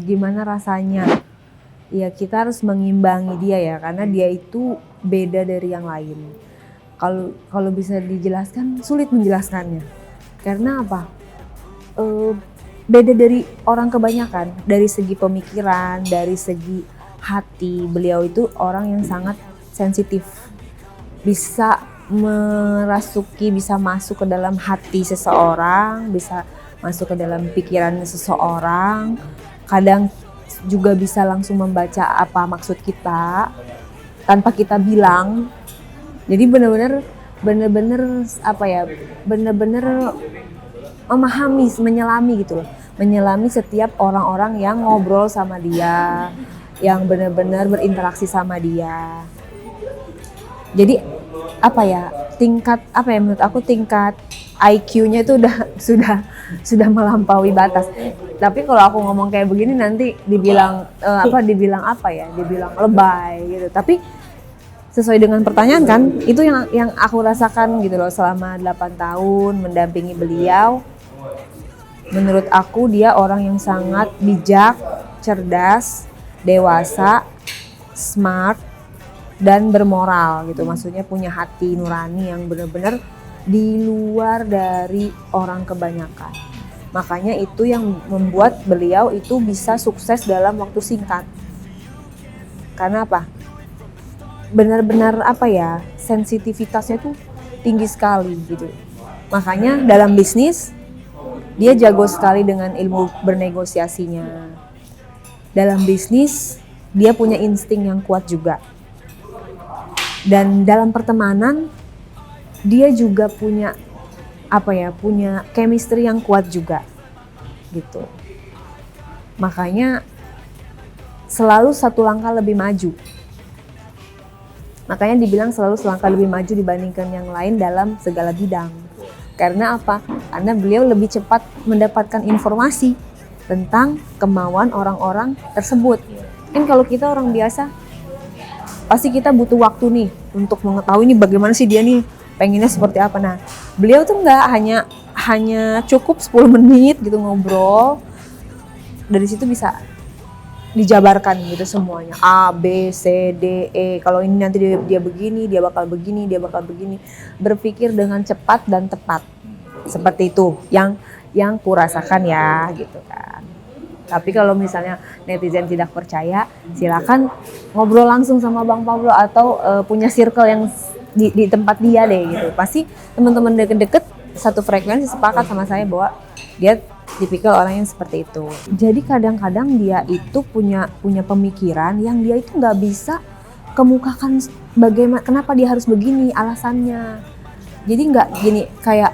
Gimana rasanya? Ya kita harus mengimbangi dia ya, karena dia itu beda dari yang lain. Kalau bisa dijelaskan, sulit menjelaskannya. Karena apa? Beda dari orang kebanyakan, dari segi pemikiran, dari segi hati. Beliau itu orang yang sangat sensitif, bisa merasuki, bisa masuk ke dalam hati seseorang, bisa masuk ke dalam pikiran seseorang. Kadang juga bisa langsung membaca apa maksud kita tanpa kita bilang. Jadi benar-benar apa ya? Benar-benar memahami, menyelami gitu loh. Menyelami setiap orang-orang yang ngobrol sama dia, yang benar-benar berinteraksi sama dia. Jadi apa ya? Menurut aku tingkat IQ-nya itu sudah melampaui batas. Tapi kalau aku ngomong kayak begini nanti dibilang dibilang lebay gitu. Tapi sesuai dengan pertanyaan kan, itu yang aku rasakan gitu loh selama 8 tahun mendampingi beliau. Menurut aku dia orang yang sangat bijak, cerdas, dewasa, smart, dan bermoral gitu. Maksudnya punya hati nurani yang benar-benar di luar dari orang kebanyakan. Makanya itu yang membuat beliau itu bisa sukses dalam waktu singkat. Karena apa? Benar-benar sensitivitasnya tuh tinggi sekali gitu. Makanya dalam bisnis dia jago sekali dengan ilmu bernegosiasinya. Dalam bisnis dia punya insting yang kuat juga. Dan dalam pertemanan dia juga punya punya chemistry yang kuat juga gitu. Makanya selalu satu langkah lebih maju. Makanya dibilang selalu selangkah lebih maju dibandingkan yang lain dalam segala bidang. Karena apa? Karena beliau lebih cepat mendapatkan informasi tentang kemauan orang-orang tersebut. Kan kalau kita orang biasa pasti kita butuh waktu nih untuk mengetahui nih bagaimana sih dia nih pengennya seperti apa. Nah, beliau tuh nggak hanya cukup 10 menit gitu ngobrol, dari situ bisa dijabarkan gitu semuanya, A, B, C, D, E. Kalau ini nanti dia begini, dia bakal begini, dia bakal begini. Berpikir dengan cepat dan tepat. Seperti itu yang kurasakan ya gitu kan. Tapi kalau misalnya netizen tidak percaya, silakan ngobrol langsung sama Bang Pablo atau punya circle yang di tempat dia deh gitu. Pasti teman-teman deket-deket satu frekuensi sepakat sama saya bahwa dia tipikal orang yang seperti itu. Jadi kadang-kadang dia itu punya pemikiran yang dia itu nggak bisa kemukakan bagaimana, kenapa dia harus begini alasannya. Jadi nggak gini kayak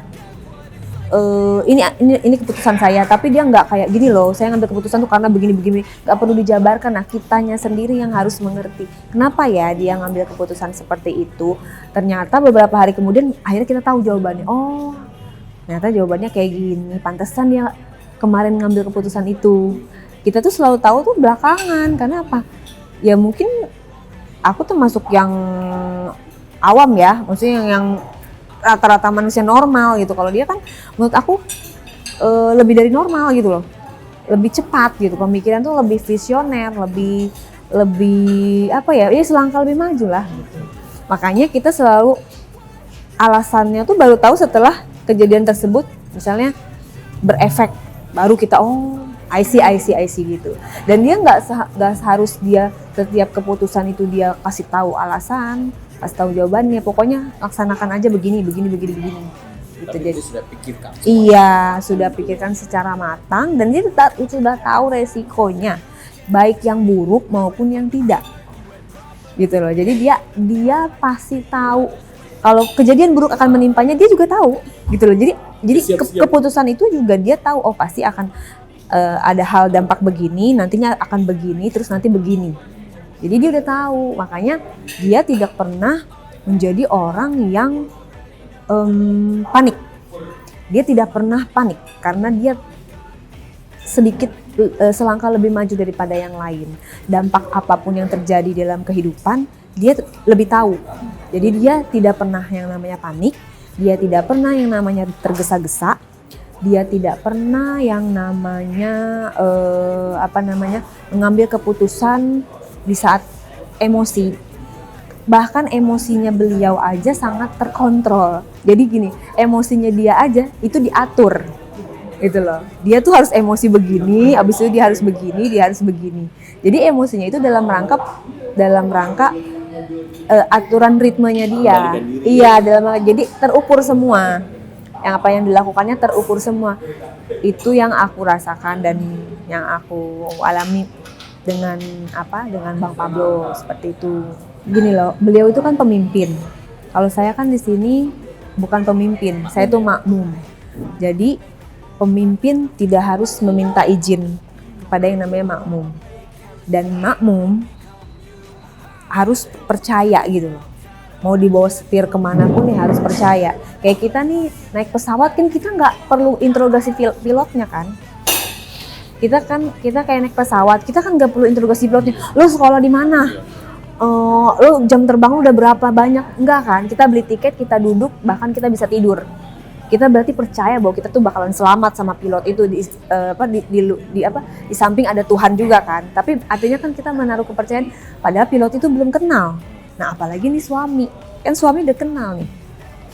ini keputusan saya, tapi dia nggak kayak gini loh, saya ngambil keputusan tuh karena begini, nggak perlu dijabarkan. Nah, kitanya sendiri yang harus mengerti kenapa ya dia ngambil keputusan seperti itu. Ternyata beberapa hari kemudian akhirnya kita tahu jawabannya. Oh, ternyata jawabannya kayak gini, pantesan dia kemarin ngambil keputusan itu. Kita tuh selalu tahu tuh belakangan. Karena apa? Ya mungkin aku tuh masuk yang awam ya, maksudnya yang rata-rata manusia normal gitu. Kalau dia kan menurut aku lebih dari normal gitu loh, lebih cepat gitu, pemikiran tuh lebih visioner, lebih selangkah lebih maju lah gitu. Makanya kita selalu alasannya tuh baru tahu setelah kejadian tersebut misalnya berefek, baru kita I see gitu. Dan dia nggak harus dia setiap keputusan itu dia kasih tahu alasan, kasih tahu jawabannya, pokoknya laksanakan aja begini gitu. Tapi Jadi sudah pikirkan. iya, sudah pikirkan secara matang dan dia sudah tahu resikonya, baik yang buruk maupun yang tidak. Gitu loh. Jadi dia pasti tahu kalau kejadian buruk akan menimpanya, dia juga tahu gitu loh. Jadi keputusan itu juga dia tahu, oh pasti akan ada hal dampak begini, nantinya akan begini, terus nanti begini. Jadi dia udah tahu, makanya dia tidak pernah menjadi orang yang panik. Dia tidak pernah panik karena dia sedikit selangkah lebih maju daripada yang lain. Dampak apapun yang terjadi dalam kehidupan, dia lebih tahu. Jadi dia tidak pernah yang namanya panik, dia tidak pernah yang namanya tergesa-gesa, Dia tidak pernah yang namanya mengambil keputusan di saat emosi. Bahkan emosinya beliau aja sangat terkontrol. Jadi gini, emosinya dia aja itu diatur. Gitu loh. Dia tuh harus emosi begini, abis itu dia harus begini, dia harus begini. Jadi emosinya itu dalam rangka aturan ritmenya dia. Iya, jadi terukur semua. Yang dilakukannya terukur semua. Itu yang aku rasakan dan yang aku alami dengan Bang Pablo seperti itu. Gini loh, beliau itu kan pemimpin. Kalau saya kan di sini bukan pemimpin, saya itu makmum. Jadi pemimpin tidak harus meminta izin kepada yang namanya makmum. Dan makmum harus percaya gitu loh. Mau dibawa setir kemana pun ya harus percaya. Kayak kita nih naik pesawat kan kita nggak perlu interogasi pilotnya kan. Kita kayak naik pesawat, kita kan nggak perlu interogasi pilotnya. Lo sekolah di mana? Lo jam terbang udah berapa banyak? Enggak kan? Kita beli tiket, kita duduk, bahkan kita bisa tidur. Kita berarti percaya bahwa kita tuh bakalan selamat sama pilot itu di samping ada Tuhan juga kan. Tapi artinya kan kita menaruh kepercayaan padahal pilot itu belum kenal. Nah, apalagi nih suami. Kan suami udah kenal nih.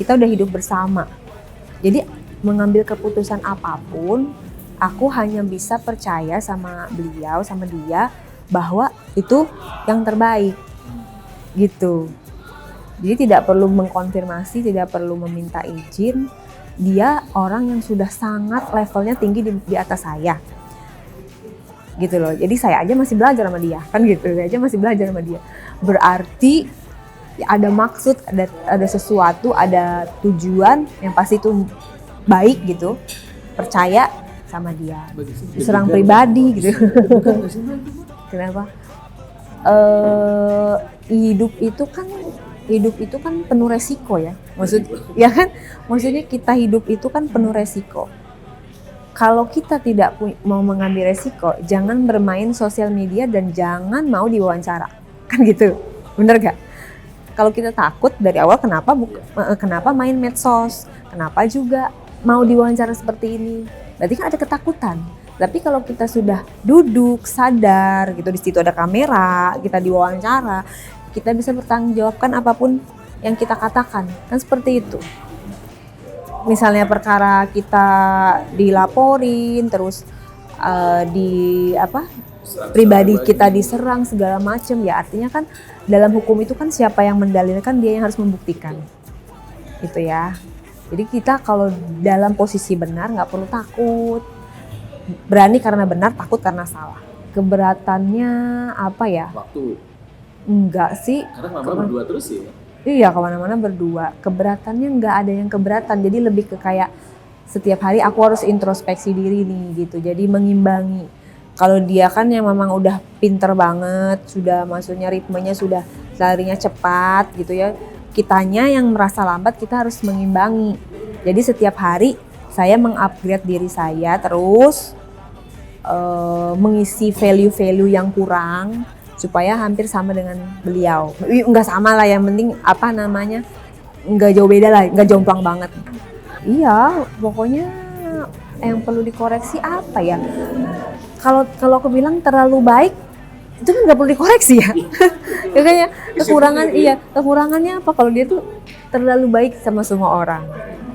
Kita udah hidup bersama. Jadi mengambil keputusan apapun, aku hanya bisa percaya sama beliau, sama dia bahwa itu yang terbaik. Gitu. Jadi tidak perlu mengkonfirmasi, tidak perlu meminta izin. Dia orang yang sudah sangat levelnya tinggi di atas saya. Gitu loh. Jadi saya aja masih belajar sama dia. Kan gitu. Saya aja masih belajar sama dia. Berarti ada maksud, ada sesuatu, ada tujuan yang pasti itu baik gitu. Percaya sama dia. Diserang pribadi gitu. Kenapa? Hidup itu kan penuh resiko ya. Maksudnya kita hidup itu kan penuh resiko. Kalau kita tidak mau mengambil resiko, jangan bermain sosial media dan jangan mau diwawancara. Kan gitu. Bener gak? Kalau kita takut dari awal kenapa main medsos? Kenapa juga mau diwawancara seperti ini? Berarti kan ada ketakutan. Tapi kalau kita sudah duduk, sadar gitu, di situ ada kamera, kita diwawancara, kita bisa bertanggung jawabkan apapun yang kita katakan. Kan seperti itu. Misalnya perkara kita dilaporin, terus pribadi kita diserang segala macam, ya artinya kan dalam hukum itu kan siapa yang mendalilkan dia yang harus membuktikan. Gitu ya. Jadi kita kalau dalam posisi benar nggak perlu takut. Berani karena benar, takut karena salah. Keberatannya apa ya? Waktu. Enggak sih. Karena kemana-mana berdua terus sih. Iya, kemana-mana berdua. Keberatannya enggak ada yang keberatan. Jadi lebih ke kayak setiap hari aku harus introspeksi diri nih gitu. Jadi mengimbangi. Kalau dia kan yang memang udah pinter banget, sudah maksudnya ritmenya sudah larinya cepat gitu ya. Kitanya yang merasa lambat, kita harus mengimbangi. Jadi setiap hari saya mengupgrade diri saya terus mengisi value-value yang kurang supaya hampir sama dengan beliau. Enggak sama lah, yang penting enggak jauh beda lah, enggak jomplang banget. Iya, pokoknya yang perlu dikoreksi apa ya? Kalau aku bilang terlalu baik, itu kan nggak perlu dikoreksi ya. Kayaknya kekurangannya apa? Kalau dia tuh terlalu baik sama semua orang,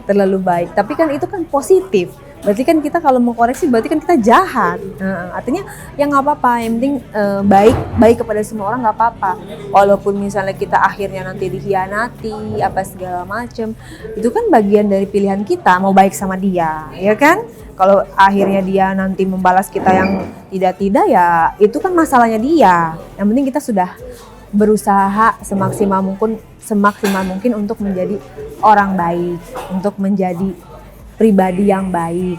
terlalu baik. Tapi kan itu kan positif. Berarti kan kita kalau mau koreksi berarti kan kita jahat. Artinya ya nggak apa-apa. Yang penting baik kepada semua orang nggak apa-apa. Walaupun misalnya kita akhirnya nanti dikhianati apa segala macem, itu kan bagian dari pilihan kita mau baik sama dia, ya kan? Kalau akhirnya dia nanti membalas kita yang tidak ya itu kan masalahnya dia. Yang penting kita sudah berusaha semaksimal mungkin untuk menjadi orang baik, untuk menjadi pribadi yang baik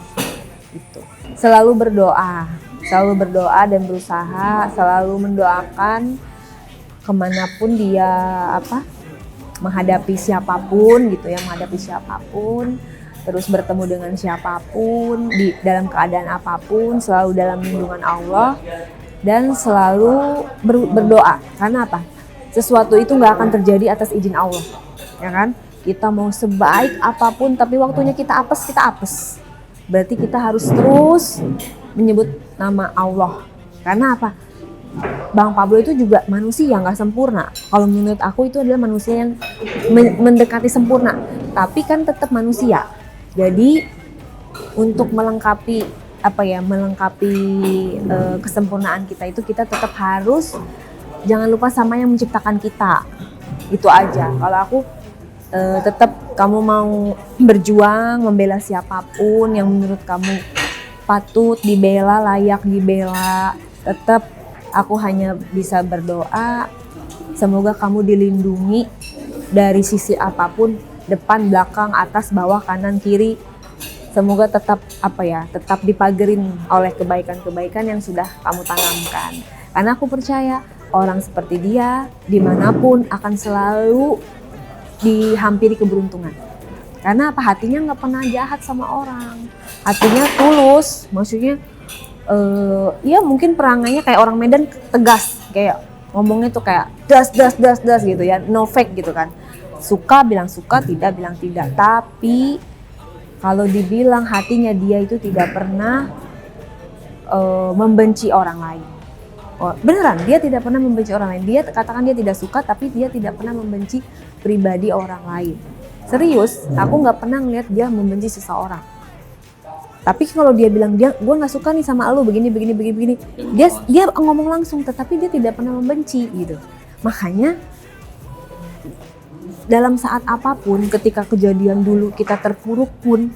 gitu. Selalu berdoa dan berusaha selalu mendoakan kemanapun dia menghadapi siapapun gitu ya, terus bertemu dengan siapapun di dalam keadaan apapun, selalu dalam lindungan Allah dan selalu berdoa. Karena apa? Sesuatu itu nggak akan terjadi atas izin Allah, ya kan? Kita mau sebaik apapun, tapi waktunya kita apes. berarti kita harus terus menyebut nama Allah. Karena apa? Bang Pablo itu juga manusia, nggak sempurna. Kalau menurut aku itu adalah manusia yang mendekati sempurna, tapi kan tetap manusia. Jadi untuk melengkapi kesempurnaan kita itu, kita tetap harus jangan lupa sama yang menciptakan kita. Itu aja. Kalau aku tetap kamu mau berjuang membela siapapun yang menurut kamu patut dibela, layak dibela, tetap aku hanya bisa berdoa semoga kamu dilindungi dari sisi apapun, depan, belakang, atas, bawah, kanan, kiri. Semoga tetap tetap dipagerin oleh kebaikan-kebaikan yang sudah kamu tanamkan. Karena aku percaya orang seperti dia dimanapun akan selalu dihampiri keberuntungan. Karena apa? Hatinya nggak pernah jahat sama orang. Hatinya tulus, maksudnya ya mungkin perangainya kayak orang Medan, tegas, kayak ngomongnya tuh kayak das gitu ya, no fake gitu kan. Suka bilang suka, tidak bilang tidak. Tapi kalau dibilang hatinya dia itu tidak pernah membenci orang lain. Oh, beneran, dia tidak pernah membenci orang lain. Dia katakan dia tidak suka, tapi dia tidak pernah membenci pribadi orang lain. Serius, aku nggak pernah ngeliat dia membenci seseorang. Tapi kalau dia bilang gue nggak suka nih sama lo begini, dia ngomong langsung, tetapi dia tidak pernah membenci gitu. Makanya dalam saat apapun, ketika kejadian dulu kita terpuruk pun,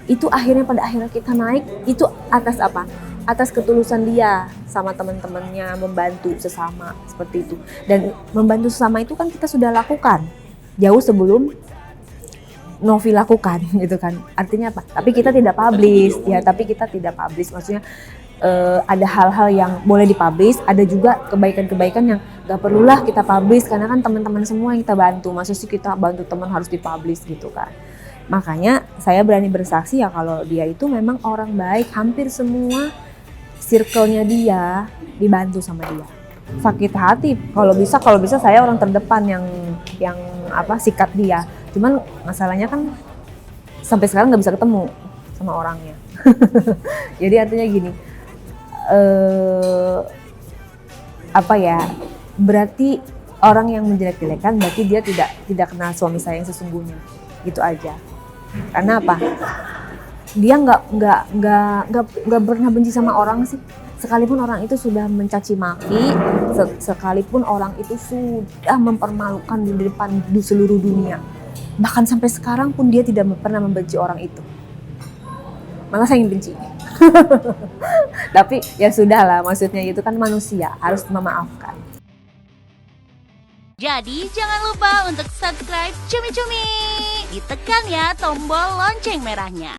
itu pada akhirnya kita naik, itu atas apa? Atas ketulusan dia sama teman-temannya, membantu sesama seperti itu. Dan membantu sesama itu kan kita sudah lakukan jauh sebelum Novi lakukan gitu kan. Artinya apa? Tapi kita tidak publish ya, maksudnya ada hal-hal yang boleh dipublish, ada juga kebaikan-kebaikan yang gak perlulah kita publish karena kan teman-teman semua yang kita bantu. Maksudnya sih kita bantu teman harus dipublish gitu kan. Makanya saya berani bersaksi ya kalau dia itu memang orang baik, hampir semua circle-nya dia dibantu sama dia. Sakit hati kalau bisa saya orang terdepan yang sikat dia. Cuman masalahnya kan sampai sekarang nggak bisa ketemu sama orangnya. Jadi artinya gini, berarti orang yang menjelek-jelekan berarti dia tidak kenal suami saya yang sesungguhnya. Gitu aja. Karena apa? Dia nggak pernah benci sama orang sih. Sekalipun orang itu sudah mencaci maki, sekalipun orang itu sudah mempermalukan di depan seluruh dunia. Bahkan sampai sekarang pun dia tidak pernah membenci orang itu. Malah saya ingin benci. Tapi ya sudahlah, maksudnya itu kan manusia, harus memaafkan. Jadi jangan lupa untuk subscribe Cumi Cumi. Ditekan ya tombol lonceng merahnya.